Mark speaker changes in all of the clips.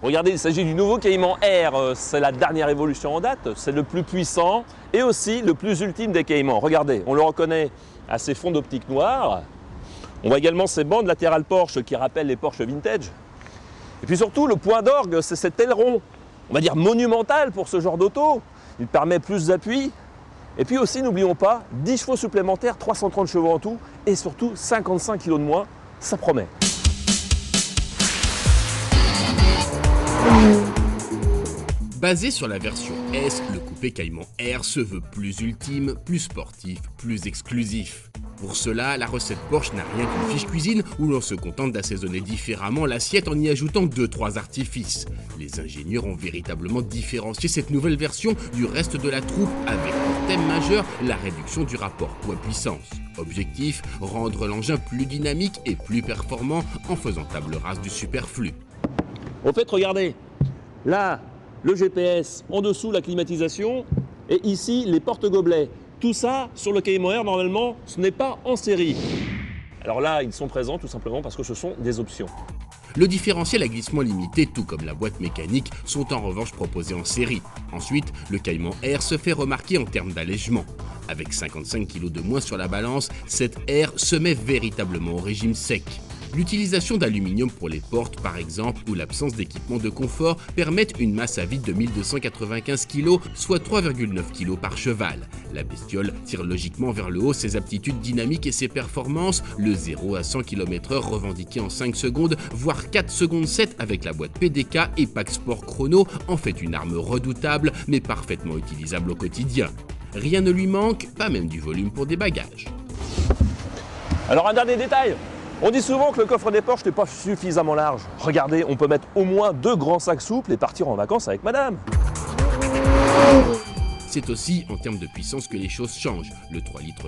Speaker 1: Regardez, il s'agit du nouveau Cayman Air, c'est la dernière évolution en date, c'est le plus puissant et aussi le plus ultime des Caymans. Regardez, on le reconnaît à ses fonds d'optique noirs. On voit également ces bandes latérales Porsche qui rappellent les Porsche vintage. Et puis surtout, le point d'orgue, c'est cet aileron, on va dire monumental pour ce genre d'auto. Il permet plus d'appui. Et puis aussi, n'oublions pas, 10 chevaux supplémentaires, 330 chevaux en tout, et surtout 55 kg de moins, ça promet.
Speaker 2: Basé sur la version S, le coupé Cayman Air se veut plus ultime, plus sportif, plus exclusif. Pour cela, la recette Porsche n'a rien qu'une fiche cuisine où l'on se contente d'assaisonner différemment l'assiette en y ajoutant 2-3 artifices. Les ingénieurs ont véritablement différencié cette nouvelle version du reste de la troupe avec pour thème majeur la réduction du rapport poids-puissance. Objectif, rendre l'engin plus dynamique et plus performant en faisant table rase du superflu.
Speaker 1: Au fait, regardez, là, le GPS, en dessous la climatisation, et ici les porte-gobelets. Tout ça, sur le Cayman Air, normalement, ce n'est pas en série. Alors là, ils sont présents tout simplement parce que ce sont des options.
Speaker 2: Le différentiel à glissement limité, tout comme la boîte mécanique, sont en revanche proposés en série. Ensuite, le Cayman Air se fait remarquer en termes d'allègement. Avec 55 kg de moins sur la balance, cette Air se met véritablement au régime sec. L'utilisation d'aluminium pour les portes par exemple ou l'absence d'équipement de confort permettent une masse à vide de 1295 kg, soit 3,9 kg par cheval. La bestiole tire logiquement vers le haut ses aptitudes dynamiques et ses performances, le 0 à 100 km/h revendiqué en 5 secondes, voire 4 secondes 7 avec la boîte PDK et Pack Sport Chrono en fait une arme redoutable mais parfaitement utilisable au quotidien. Rien ne lui manque, pas même du volume pour des bagages.
Speaker 1: Alors un dernier détail. On dit souvent que le coffre des Porsche n'est pas suffisamment large. Regardez, on peut mettre au moins 2 grands sacs souples et partir en vacances avec madame.
Speaker 2: C'est aussi en termes de puissance que les choses changent. Le 3,4 litres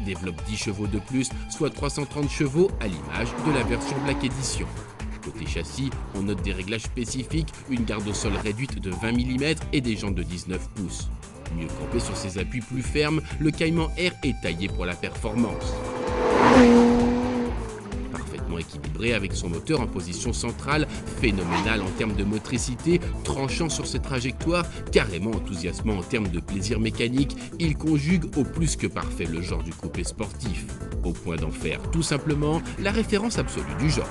Speaker 2: développe 10 chevaux de plus, soit 330 chevaux à l'image de la version Black Edition. Côté châssis, on note des réglages spécifiques, une garde au sol réduite de 20 mm et des jantes de 19 pouces. Mieux campé sur ses appuis plus fermes, le Cayman Air est taillé pour la performance. Équilibré avec son moteur en position centrale, phénoménal en termes de motricité, tranchant sur ses trajectoires, carrément enthousiasmant en termes de plaisir mécanique, il conjugue au plus que parfait le genre du coupé sportif, au point d'en faire tout simplement la référence absolue du genre.